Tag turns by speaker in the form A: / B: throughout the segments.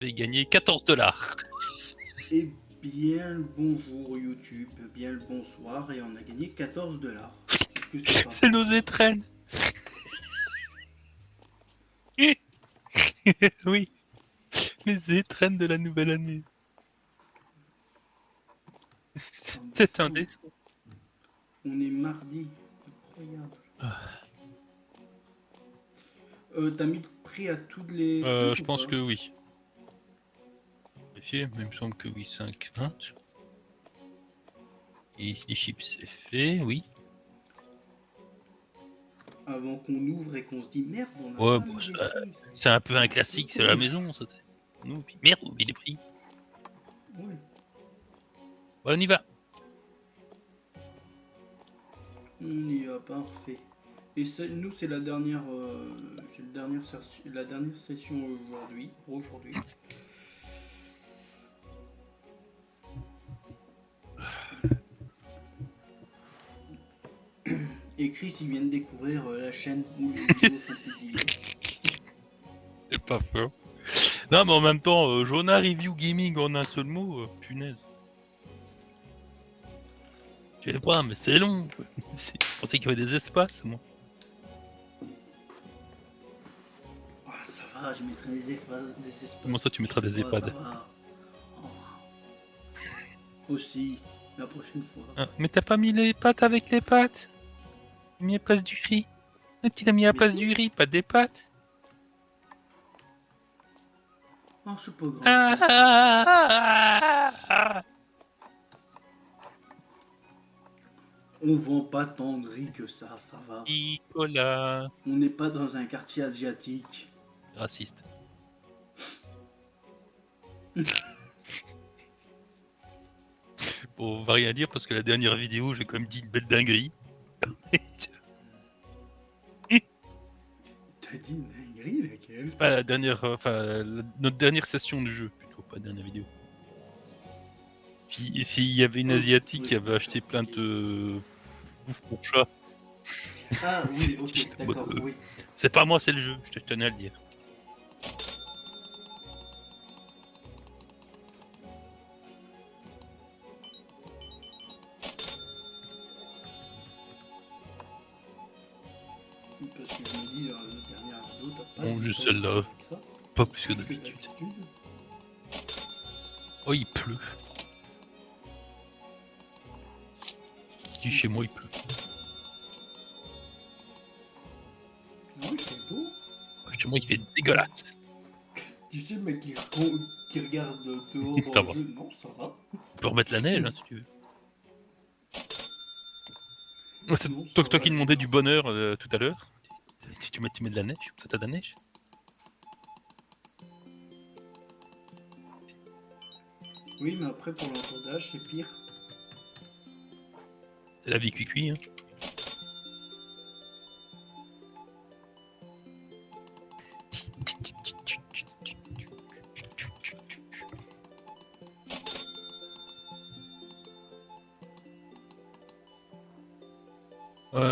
A: J'ai gagné 14 $.
B: Et bien le bonjour YouTube, bien le bonsoir, et on a gagné 14 $. Est-ce que c'est pas
A: C'est
B: beau,
A: nos
B: ça?
A: étrennes. Oui, les étrennes de la nouvelle année.
B: Ah, bah,
A: C'est
B: fou.
A: indécent.
B: On est mardi. Incroyable. T'as mis le prix à tous les trucs
A: Je
B: ou
A: pense
B: pas?
A: que oui. Vérifier, mais il me semble que oui, 5,20. Et les chips, c'est fait, oui.
B: Avant qu'on ouvre et qu'on se dit merde, on n'a
A: Ouais,
B: pas
A: bon,
B: mis les prix.
A: c'est un peu
B: C'est
A: un
B: un peu
A: classique, c'est
B: con.
A: la maison, ça. Nous, puis merde, on oublie les prix.
B: Ouais.
A: Voilà, on y va.
B: On y va, parfait. Et nous, c'est la dernière, la dernière session aujourd'hui. Aujourd'hui. Et Chris, il vient de découvrir la chaîne où les vidéos sont publiées.
A: C'est pas faux. Non, mais en même temps, Jonah Review Gaming en un seul mot, punaise. Je sais pas, mais c'est long. Je pensais qu'il y avait des espaces, moi.
B: Ah, ça va, je mettrai des
A: Comment
B: espaces
A: ça, tu mettras
B: prochaine
A: des
B: fois, ça
A: EHPAD?
B: va. Oh, aussi, la prochaine fois.
A: Ah, mais t'as pas mis les pâtes avec les pâtes? T'as mis à la place du riz. Ah, tu l'as mis à la
B: Mais
A: place
B: si.
A: du riz, pas des pâtes.
B: Oh, c'est pas grave,
A: Ah,
B: on fera ça.
A: ah, ah, ah.
B: On vend pas tant de riz que ça va.
A: Nicolas.
B: On n'est pas dans un quartier asiatique.
A: Raciste. Bon, on va rien dire parce que la dernière vidéo, j'ai quand même dit une belle dinguerie.
B: T'as dit une dinguerie, laquelle?
A: Pas la dernière, notre dernière session de jeu, plutôt, pas dernière vidéo. S'il y avait une
B: Oh,
A: asiatique
B: oui,
A: qui avait acheté
B: d'accord,
A: plein
B: ok.
A: de bouffe pour chat,
B: Ah oui,
A: c'est
B: ok,
A: juste en mode,
B: d'accord, oui.
A: c'est pas moi, c'est le jeu, je te tenais à le dire.
B: Parce que je me dis, dans la dernière vidéo, t'as pas
A: Bon,
B: dit
A: juste
B: tant de
A: celle-là,
B: conneries que ça.
A: pas plus que
B: Plus que
A: d'habitude.
B: d'habitude.
A: Oh, il pleut. Dis chez moi, il pleut.
B: Non, il fait beau.
A: Chez moi, il fait dégueulasse.
B: Tu sais, le mec qui regarde dehors dans
A: Ça
B: le
A: va.
B: jeu, non, ça va.
A: On peut remettre la neige, hein, si tu veux. C'est
B: Non, ça
A: toi
B: va,
A: qui
B: les
A: demandais du
B: masses.
A: bonheur tout à l'heure. Si tu mets de la neige, ça t'as de la neige.
B: Oui, mais après, pour l'encodage, c'est pire.
A: C'est la vie cuicui, hein.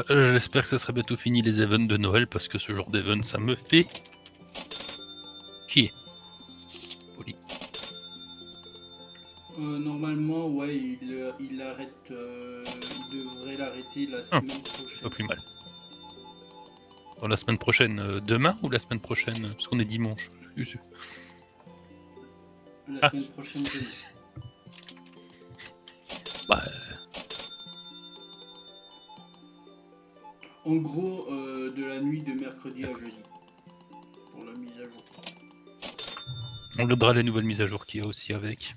A: J'espère que ça sera bientôt fini les events de Noël parce que ce genre d'event ça me fait chier. Poli.
B: Normalement, ouais, il arrête. Il devrait l'arrêter la
A: Ah,
B: semaine
A: pas
B: prochaine.
A: plus mal. Dans la semaine prochaine, demain ou la semaine prochaine parce qu'on est dimanche.
B: La
A: Ah,
B: semaine prochaine, demain.
A: bah,
B: En gros, de la nuit de mercredi à jeudi. Pour la mise à jour.
A: on regardera les nouvelles mises à jour qu'il y a aussi avec.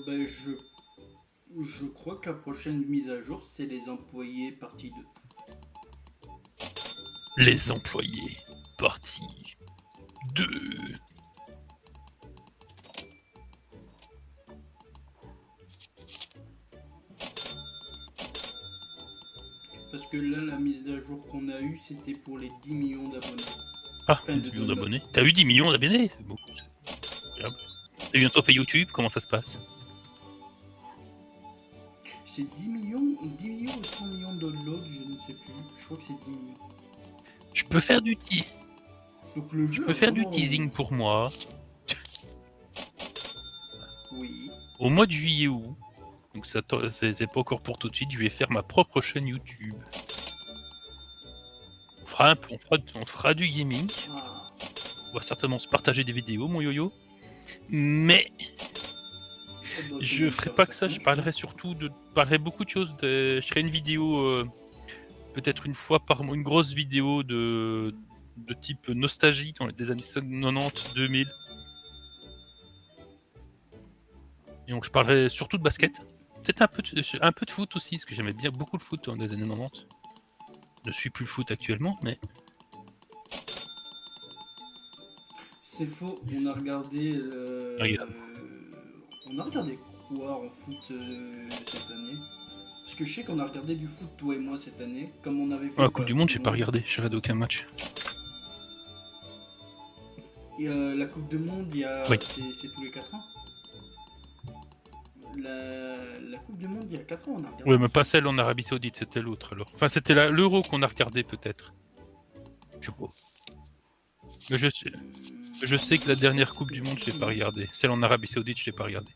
B: Ben, je crois que la prochaine mise à jour, c'est les employés partie 2.
A: Les employés, partie 2.
B: Parce que là, la mise à jour qu'on a eue, c'était pour les 10 millions d'abonnés.
A: Ah,
B: Enfin,
A: 10
B: de
A: millions
B: downloads.
A: d'abonnés. T'as eu 10 millions d'abonnés? C'est beaucoup. T'as bientôt fait YouTube? Comment ça se passe?
B: c'est 10 millions ou 100 millions de downloads, je ne sais plus. Je crois que c'est 10 millions.
A: Je peux faire du
B: Donc le jeu
A: Je peux
B: a
A: faire du
B: vraiment-
A: teasing pour moi.
B: Oui.
A: Au mois de juillet août, donc ça c'est pas encore pour tout de suite, je vais faire ma propre chaîne YouTube. On fera du gaming.
B: Ah.
A: On va certainement se partager des vidéos, mon yo-yo. Mais
B: Oh, bah, c'est
A: je
B: même
A: ferai
B: sûr et
A: pas que ça,
B: certain,
A: je parlerai surtout de parlerai beaucoup de choses. Je ferai une vidéo, peut-être une fois par mois, une grosse vidéo de type nostalgie dans des années 90, 2000. Et donc je parlerai surtout de basket. Peut-être un peu de foot aussi, parce que j'aimais bien beaucoup le foot dans les années 90. Je ne suis plus le foot actuellement, mais
B: C'est faux, on a regardé.
A: regarde.
B: On a regardé quoi en foot cette année? Parce que je sais qu'on a regardé du foot, toi et moi, cette année, comme on avait fait
A: La
B: pour
A: Coupe
B: la
A: du Monde, j'ai pas regardé, j'ai regardé aucun match.
B: Et la Coupe du Monde,
A: Oui.
B: c'est tous les 4 ans. La Coupe du Monde, il y a 4 ans, on a regardé.
A: Oui, mais pas celle en Arabie Saoudite, c'était l'autre alors. Enfin, c'était l'Euro qu'on a regardé peut-être. Je sais pas. Mais je sais que la dernière Coupe du Monde, je l'ai pas regardée. Celle en Arabie Saoudite, je l'ai pas regardée.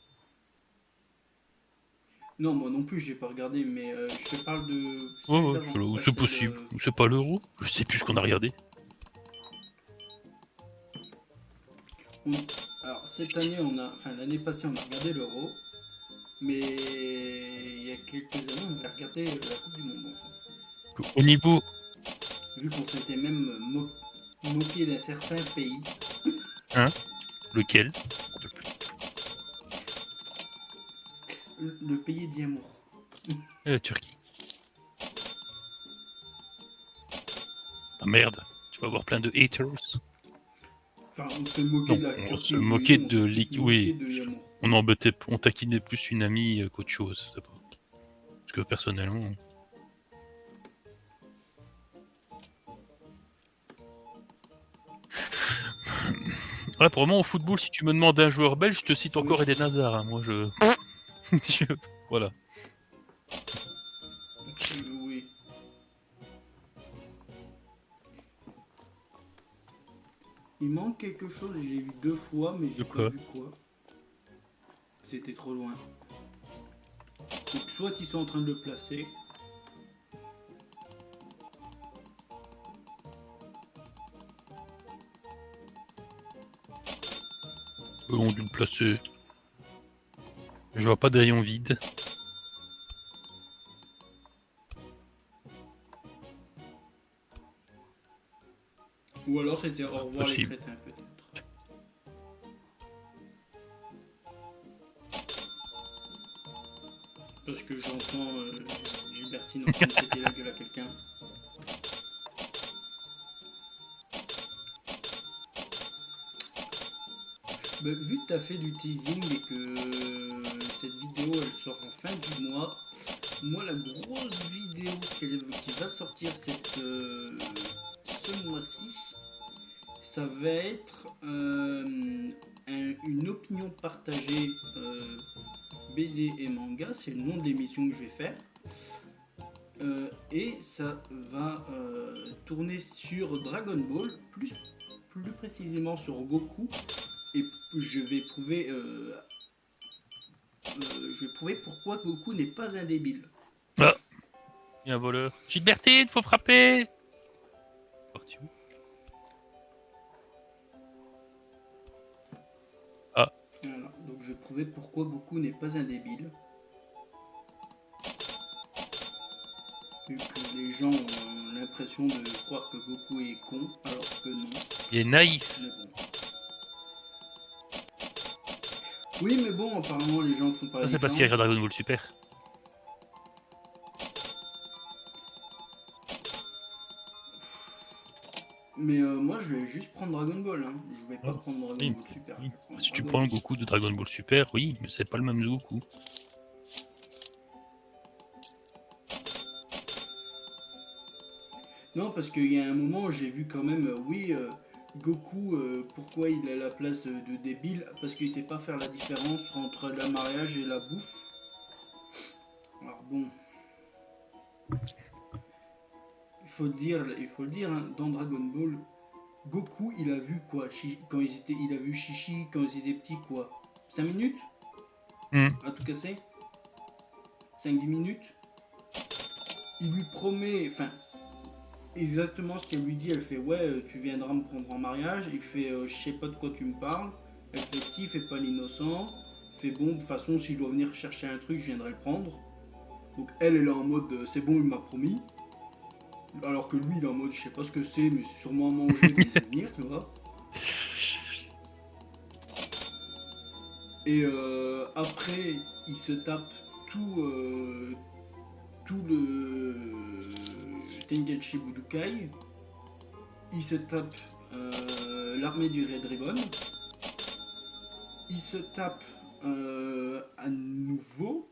B: Non, moi non plus, j'ai pas regardé, mais je te parle de
A: Ouais,
B: celle
A: ouais,
B: d'avant.
A: ou
B: pas
A: c'est
B: celle,
A: possible. Ou c'est pas l'Euro. Je sais plus ce qu'on a regardé.
B: Alors, cette année, enfin, l'année passée, on a regardé l'Euro, mais il y a quelques années, on a regardé la Coupe du Monde ensemble.
A: Au niveau.
B: Vu qu'on s'était même moqué d'un certain pays.
A: Hein? Lequel?
B: Le pays d'Yamour.
A: Turquie. Ah merde, tu vas avoir plein de haters.
B: Enfin, on se moquait de la
A: On
B: Turquie.
A: se moquait
B: oui,
A: de
B: on
A: l'Ik.
B: se
A: Oui.
B: moquait de Yamour.
A: On taquinait plus une amie qu'autre chose. C'est pas. Parce que personnellement. Ouais, pour moi, au football, si tu me demandes un joueur belge, je te cite encore Eden Hazard. Hein. Moi, voilà.
B: Oui. Il manque quelque chose, j'ai vu 2 fois, mais j'ai pas vu quoi. C'était trop loin. Donc soit ils sont en train de le placer.
A: Eux ont dû le placer. Je vois pas de rayon vide.
B: Ou alors c'était au revoir les
A: Possible.
B: crétins peut-être. Parce que j'entends Gilbertine en train de péter la gueule à quelqu'un. Bah, vu que tu as fait du teasing et que cette vidéo elle sort en fin du mois, moi la grosse vidéo qui va sortir ce mois-ci, ça va être une opinion partagée BD et manga, c'est le nom de l'émission que je vais faire. Et ça va tourner sur Dragon Ball, plus précisément sur Goku. Et je vais prouver pourquoi Goku n'est pas un débile.
A: Ah, il y a un voleur. Gilbertine, faut frapper. Parti où? Ah.
B: Voilà, donc je vais prouver pourquoi Goku n'est pas un débile. Vu que les gens ont l'impression de croire que Goku est con, alors que non.
A: Il est naïf.
B: Mais bon. Oui, mais bon, apparemment les gens font pas la
A: Ça, c'est parce qu'il y a Dragon Ball Super.
B: Mais moi je vais juste prendre Dragon Ball, hein. Je vais pas prendre Dragon Ball Super.
A: Oui. Si tu prends le Goku de Dragon Ball Super, oui, mais c'est pas le même Goku.
B: Non, parce qu'il y a un moment, j'ai vu quand même, Goku, pourquoi il a la place de débile? Parce qu'il sait pas faire la différence entre le mariage et la bouffe. Alors bon. Il faut le dire, hein, dans Dragon Ball, Goku, il a vu quoi il a vu Chichi quand ils étaient petits, quoi 5 minutes à tout casser 5-10 minutes. Il lui promet, enfin, exactement ce qu'elle lui dit. Elle fait, ouais, tu viendras me prendre en mariage. Il fait, je sais pas de quoi tu me parles. Elle fait, si, fais pas l'innocent. Il fait, bon, de toute façon, si je dois venir chercher un truc, je viendrai le prendre. Donc elle est en mode, c'est bon, il m'a promis. Alors que lui, il est en mode, je sais pas ce que c'est, mais c'est sûrement à manger quand je vais venir, tu vois. Et après, il se tape tout le Tengenchi Budokai. Il se tape l'armée du Red Ribbon. Il se tape à nouveau.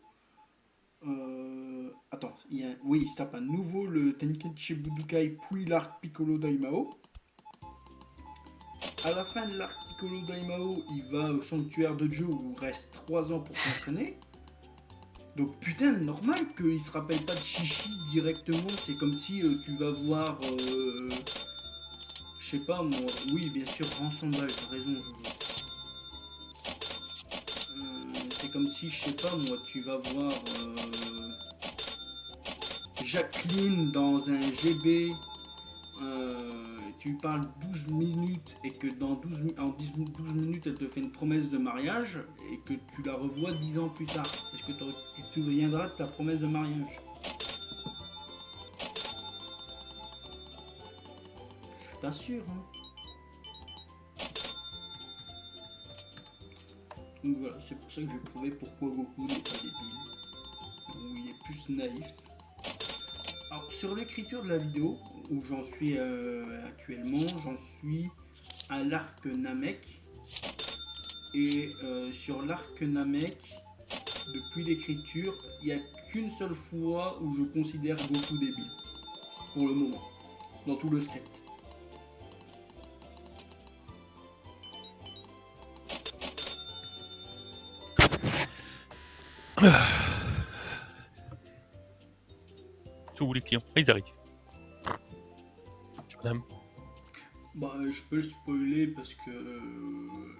B: Oui, il se tape à nouveau le Tenkenchi Budokai, puis l'arc Piccolo Daimao. À la fin de l'arc Piccolo Daimao, il va au sanctuaire de Joe où il reste 3 ans pour s'entraîner. Donc putain, normal qu'il se rappelle pas de Chichi directement. C'est comme si tu vas voir... je sais pas moi... Oui, bien sûr, Ransomble, t'as raison. C'est comme si, je sais pas moi, tu vas voir... Jacqueline dans un GB, tu parles 12 minutes et que dans 12 minutes elle te fait une promesse de mariage et que tu la revois 10 ans plus tard. Est-ce que tu te souviendras de ta promesse de mariage? Je suis pas sûr. Hein. Donc voilà, c'est pour ça que j'ai prouvé pourquoi Goku n'est pas débile. Où il est plus naïf. Alors, sur l'écriture de la vidéo, où j'en suis actuellement, j'en suis à l'arc Namek. Et sur l'arc Namek, depuis l'écriture, il n'y a qu'une seule fois où je considère Goku débile. Pour le moment. Dans tout le script.
A: Tous les clients, ils arrivent. Madame.
B: Bah, je peux le spoiler parce que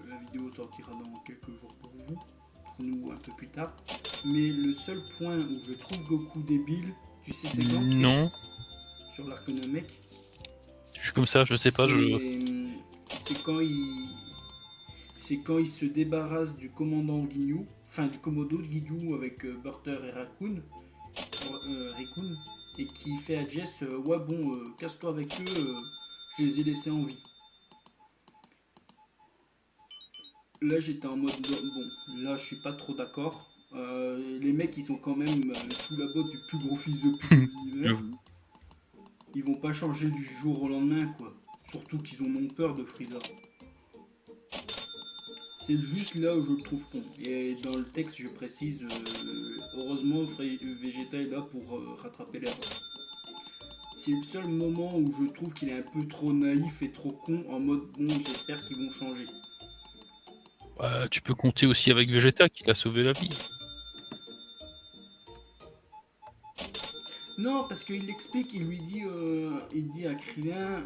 B: la vidéo sortira dans quelques jours pour vous, pour nous un peu plus tard. Mais le seul point où je trouve Goku débile, tu sais c'est quand?
A: Non.
B: Sur l'arc Namek.
A: Je suis comme ça, je sais pas,
B: C'est quand il se débarrasse du commandant Ginyu, enfin du Komodo de Ginyu avec Butter et Raccoon, et qui fait à Jess, ouais bon, casse-toi avec eux, je les ai laissés en vie. Là j'étais en mode, bon, là je suis pas trop d'accord. Les mecs ils sont quand même sous la botte du plus gros fils de pute de l'univers. Ils vont pas changer du jour au lendemain quoi. Surtout qu'ils en ont peur de Frieza. C'est juste là où je le trouve con. Et dans le texte, je précise, heureusement, Vegeta est là pour rattraper l'erreur. C'est le seul moment où je trouve qu'il est un peu trop naïf et trop con, en mode, bon, j'espère qu'ils vont changer.
A: Tu peux compter aussi avec Vegeta qui t'a sauvé la vie.
B: Non, parce qu'il explique, il dit à Krillin,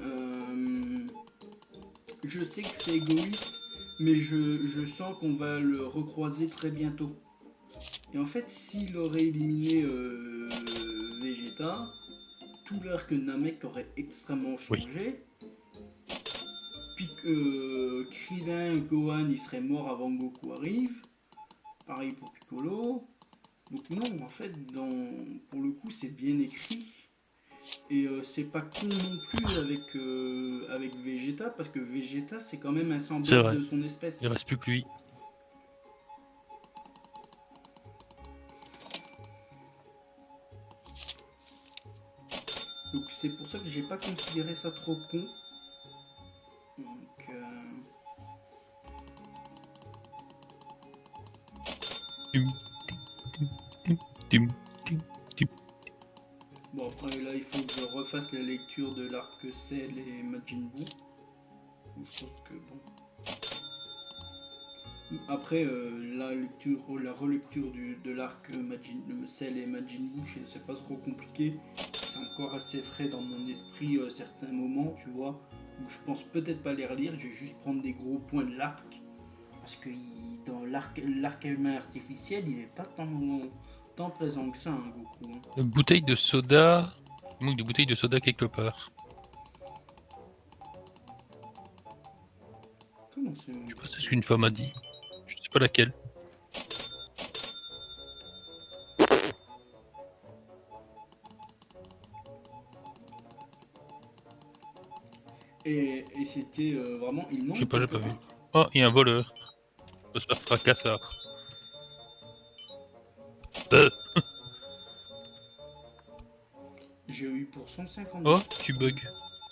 B: je sais que c'est égoïste, mais je sens qu'on va le recroiser très bientôt. Et en fait, s'il aurait éliminé Vegeta, tout l'arc Namek aurait extrêmement changé. Puis Krillin, Gohan, il serait mort avant que Goku arrive. Pareil pour Piccolo. Donc non, en fait, pour le coup, c'est bien écrit. Et c'est pas con non plus avec Vegeta, parce que Vegeta, c'est quand même un semblable de son espèce.
A: Il reste plus que lui.
B: Donc c'est pour ça que j'ai pas considéré ça trop con. Donc bon après là il faut que je refasse la lecture de l'arc Cell et Majin Buu. Je pense que bon. Après, la relecture de l'arc Cell et Majin Buu, c'est pas trop compliqué. C'est encore assez frais dans mon esprit certains moments, tu vois, où je pense peut-être pas les relire, je vais juste prendre des gros points de l'arc. Parce que dans l'arc humain artificiel, il est pas tant présent que ça, hein, Goku. Hein.
A: Une bouteille de soda. Il manque des bouteilles de soda quelque part.
B: Comment c'est
A: Je sais pas, c'est ce qu'une femme a dit. Je sais pas laquelle.
B: Et c'était vraiment. Il manque.
A: Je sais pas, j'ai pas vu. Oh, il y a un voleur. On peut se faire fracassard.
B: J'ai eu pour 150.
A: Oh, tu bugs.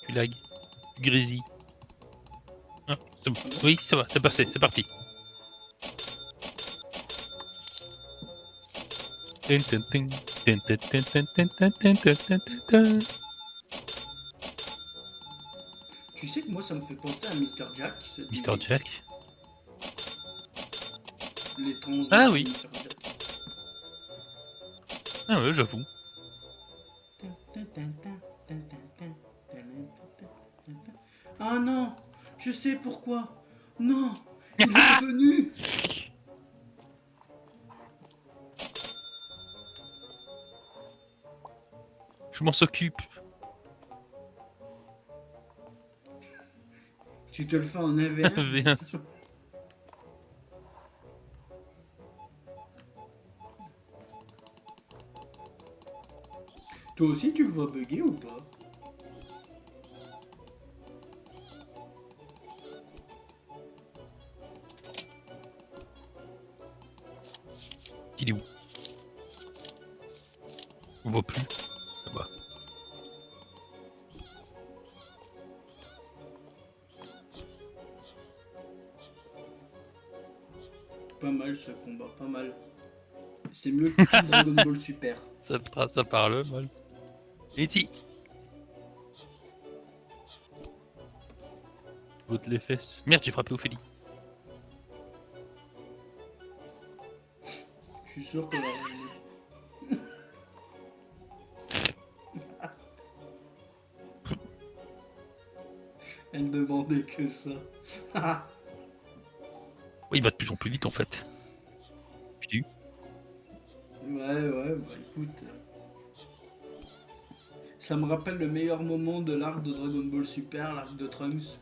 A: Tu lag. Tu grésilles. Ah, c'est bon. Oui, ça va, c'est passé, c'est parti.
B: Tu sais que moi ça me fait penser à Mr. Jack.
A: Mr. Jack.
B: L'étrange.
A: Ah oui.
B: Mr. Jack.
A: Ah ouais, j'avoue.
B: Ah non, je sais pourquoi. Non, il est venu.
A: Je m'en s'occupe.
B: Tu te le fais en V1. Toi aussi tu le vois bugger ou pas?
A: Il est où? On voit plus. Là-bas.
B: Pas mal ce combat, pas mal. C'est mieux que Dragon Ball Super.
A: Ça parle mal. Et si. Vote les fesses. Merde, j'ai frappé Ophélie.
B: Je suis sûr qu'elle va revenir. Elle ne demandait que ça.
A: Oui, il va de plus en plus vite en fait. Puis,
B: Ouais, bah écoute. Ça me rappelle le meilleur moment de l'arc de Dragon Ball Super, l'arc de Trunks.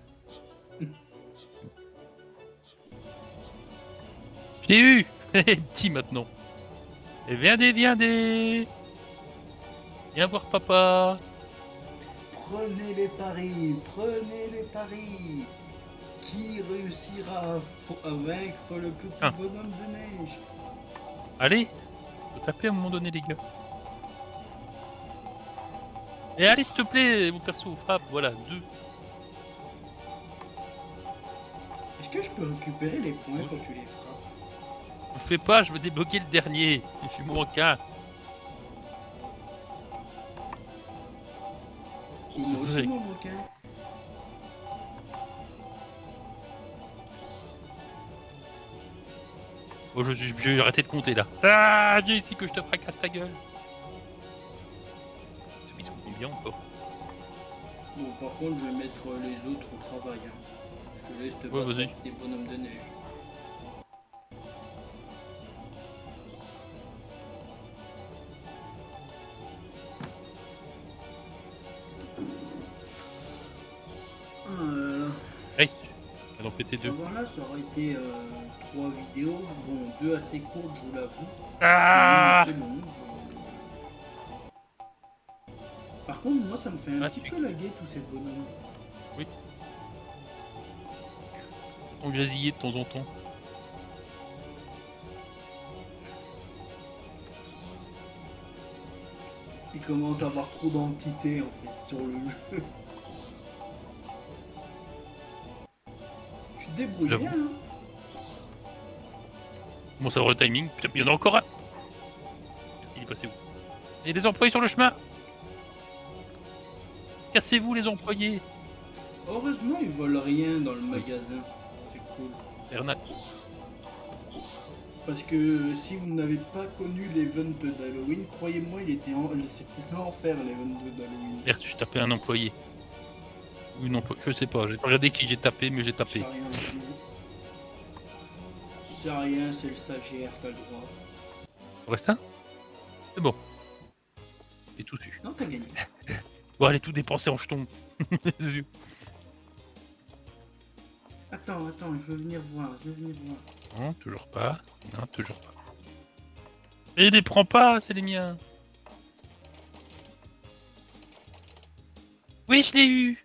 A: je l'ai eu. Petit maintenant. Et viens des. Viens voir papa.
B: Prenez les paris, prenez les paris. Qui réussira à vaincre le petit bonhomme de neige?
A: Allez, faut taper à un moment donné les gars. Et allez s'il te plaît, mon perso frappe, voilà, 2.
B: Est-ce que je peux récupérer les points quand tu les frappes?
A: Ne fais pas, je veux débloquer le dernier. Je suis mon qu'un.
B: Moi aussi mon bouquin.
A: Oh, je vais arrêter de compter là. Ah, viens ici que je te fracasse ta gueule. Ils sont combien encore?
B: Bon, par contre, je vais mettre les autres au travail. Hein. Je te laisse te battre avec des bonhommes de neige.
A: Hey, elle en pété 2.
B: Voilà, ça aurait été 3 vidéos. Bon, 2 assez courtes, je vous l'avoue.
A: Ah,
B: c'est bon. Par contre, moi, ça me fait un petit peu laguer tous ces bonhommes.
A: Oui. On grésillait de temps en temps.
B: Il commence à avoir trop d'entités en fait sur le jeu. Tu te débrouilles bien, hein.
A: Bon, ça va le timing. Putain, il y en a encore un. Il est passé où? Il y a des employés sur le chemin. Cassez-vous les employés.
B: Heureusement, ils volent rien dans le magasin. C'est cool.
A: Bernard.
B: Parce que si vous n'avez pas connu l'event d'Halloween, croyez-moi, c'était l'enfer l'event d'Halloween.
A: Merde, je tapais un employé. Ou une employée, je sais pas, j'ai pas regardé qui j'ai tapé, mais j'ai tapé.
B: C'est rien, c'est le stagiaire, t'as le droit.
A: Il reste un? C'est bon. Et tout su.
B: Non, t'as gagné.
A: Bon, allez, tout dépenser en jetons.
B: Attends, je veux venir voir,
A: Non, toujours pas. Non, toujours pas. Et les prends pas, c'est les miens. Oui, je l'ai eu.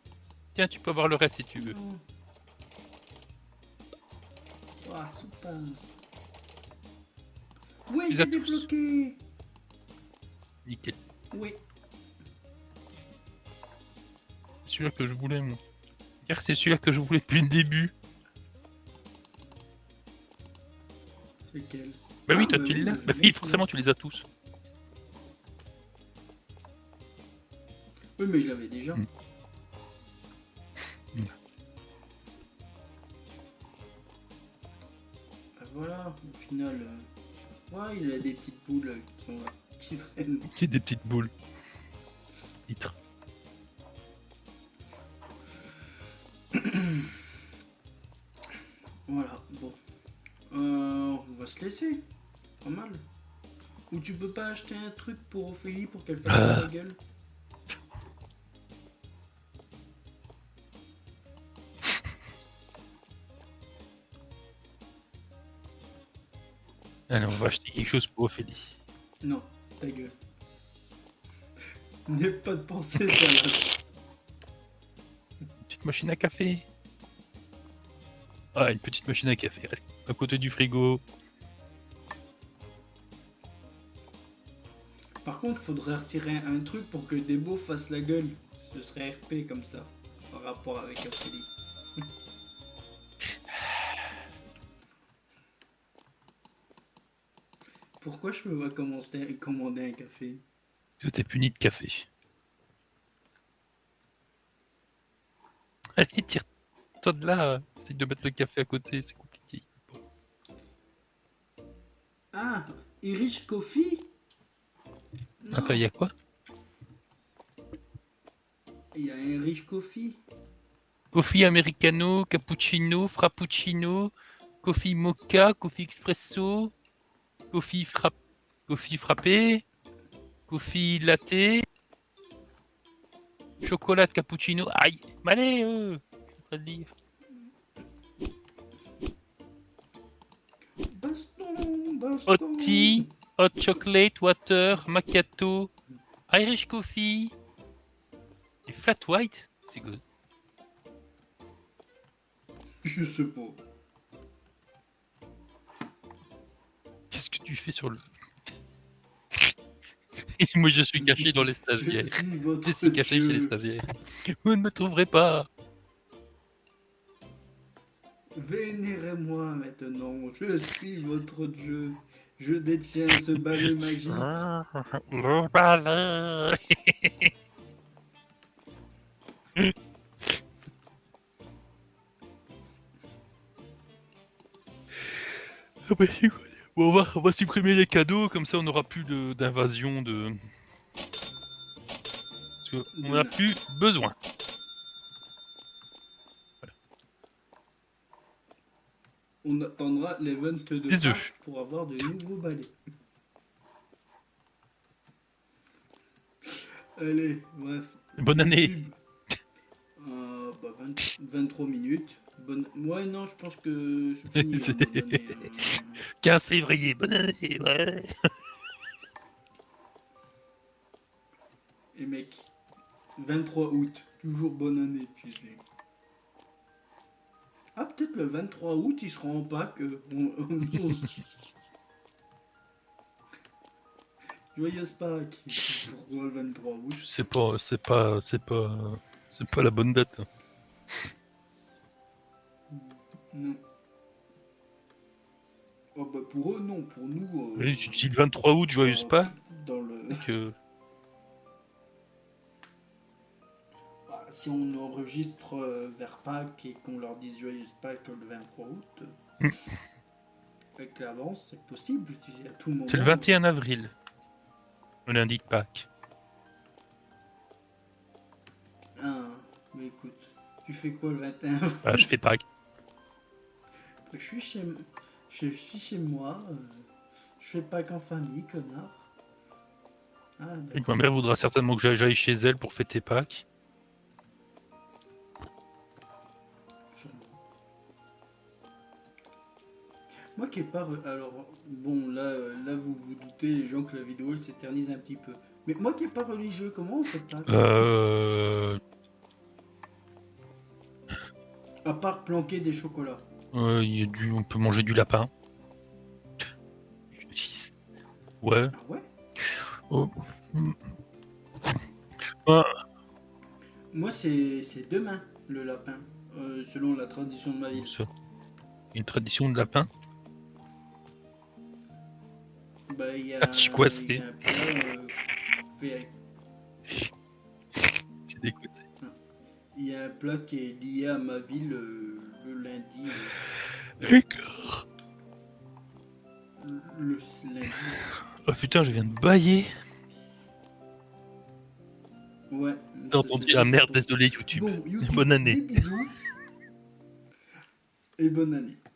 A: Tiens, tu peux avoir le reste si tu veux.
B: Ah, super. Oui,
A: Tu
B: j'ai
A: as tous.
B: débloqué.
A: Nickel.
B: Oui.
A: C'est celui-là que je voulais, moi. Car c'est celui-là que je voulais depuis le début.
B: C'est lequel?
A: Bah oui, toi tu l'as. Bah oui, forcément tu les as tous.
B: Oui, mais je l'avais déjà. Bah voilà, au final, ouais, il a des petites boules qui sont là, qui traînent.
A: Qui des petites boules. Titre.
B: Voilà, bon. On va se laisser. Pas mal. Ou tu peux pas acheter un truc pour Ophélie pour qu'elle fasse la gueule?
A: Allez, on va acheter quelque chose pour Ophélie.
B: Non, ta gueule. N'aie pas de pensée, ça.
A: Une petite machine à café. Ah, une petite machine à café, allez. À côté du frigo.
B: Par contre, faudrait retirer un truc pour que Debo fasse la gueule. Ce serait RP comme ça, par rapport avec Ophélie. Pourquoi je peux pas commander un café?
A: Parce que t'es puni de café. Allez, tire-toi de là. Essaye de mettre le café à côté, c'est compliqué.
B: Ah, Irish Coffee? Non.
A: Attends, il y a quoi?
B: Il y a un Irish Coffee.
A: Coffee americano, cappuccino, frappuccino, coffee mocha, coffee espresso, coffee frappé, coffee latte, chocolat cappuccino. Aïe, mais allez, je suis en train de lire. Hot tea, hot chocolate, water, macchiato, Irish coffee et flat white. C'est good.
B: Je sais pas.
A: Qu'est-ce que tu fais sur le... Moi, je suis caché dans les stagiaires. Je suis caché chez les stagiaires. Vous ne me trouverez pas.
B: Vénérez-moi maintenant. Je suis votre dieu. Je détiens ce balai magique.
A: Le balai. Bon, on va supprimer les cadeaux, comme ça on n'aura plus d'invasion de... Parce qu'on n'a plus besoin. Voilà.
B: On attendra l'event de Pâques pour avoir de nouveaux balais. Allez, bref.
A: Bonne année.
B: 23 minutes. Ouais, non, je pense que c'est fini.
A: C'est 15 février, bonne année, ouais.
B: Et mec, 23 août, toujours bonne année, tu sais. Ah, peut-être le 23 août, il sera en Pâques. Joyeuse Pâques. Pourquoi le 23 août?
A: C'est pas la bonne date.
B: Non. Oh bah pour eux, non. Pour nous...
A: Oui, je dis le 23 août, joyeuse Pâques.
B: Dans le... Bah, si on enregistre vers Pâques et qu'on leur dise joyeuse Pâques le 23 août... avec l'avance, c'est possible, tu sais, à tout moment.
A: C'est le 21 avril. On indique Pâques.
B: Ah, mais écoute, tu fais quoi le 21 avril?
A: Ah, je fais Pâques.
B: Je suis chez moi, je fais Pâques en famille, connard. Ah,
A: Et ma mère voudra certainement que j'aille chez elle pour fêter Pâques.
B: Moi qui ai pas... Alors, bon, là vous vous doutez, les gens, que la vidéo elle s'éternise un petit peu. Mais moi qui ai pas religieux, comment on fait Pâques? À part planquer des chocolats.
A: On peut manger du lapin. Ouais.
B: Ah ouais?
A: Oh.
B: Moi c'est demain, le lapin, selon la tradition de ma ville.
A: Une tradition de lapin?
B: Bah, il y a
A: Je suis coincé.
B: un plat fait avec...
A: C'est dégoûté.
B: Il y a un plat qui est lié à ma ville le lundi.
A: D'accord.
B: Le lundi.
A: Oh putain, je viens de bailler.
B: Ouais.
A: T'as entendu? Ah merde, désolé YouTube.
B: Bon, YouTube,
A: Bonne année.
B: Des bisous. Et bonne année.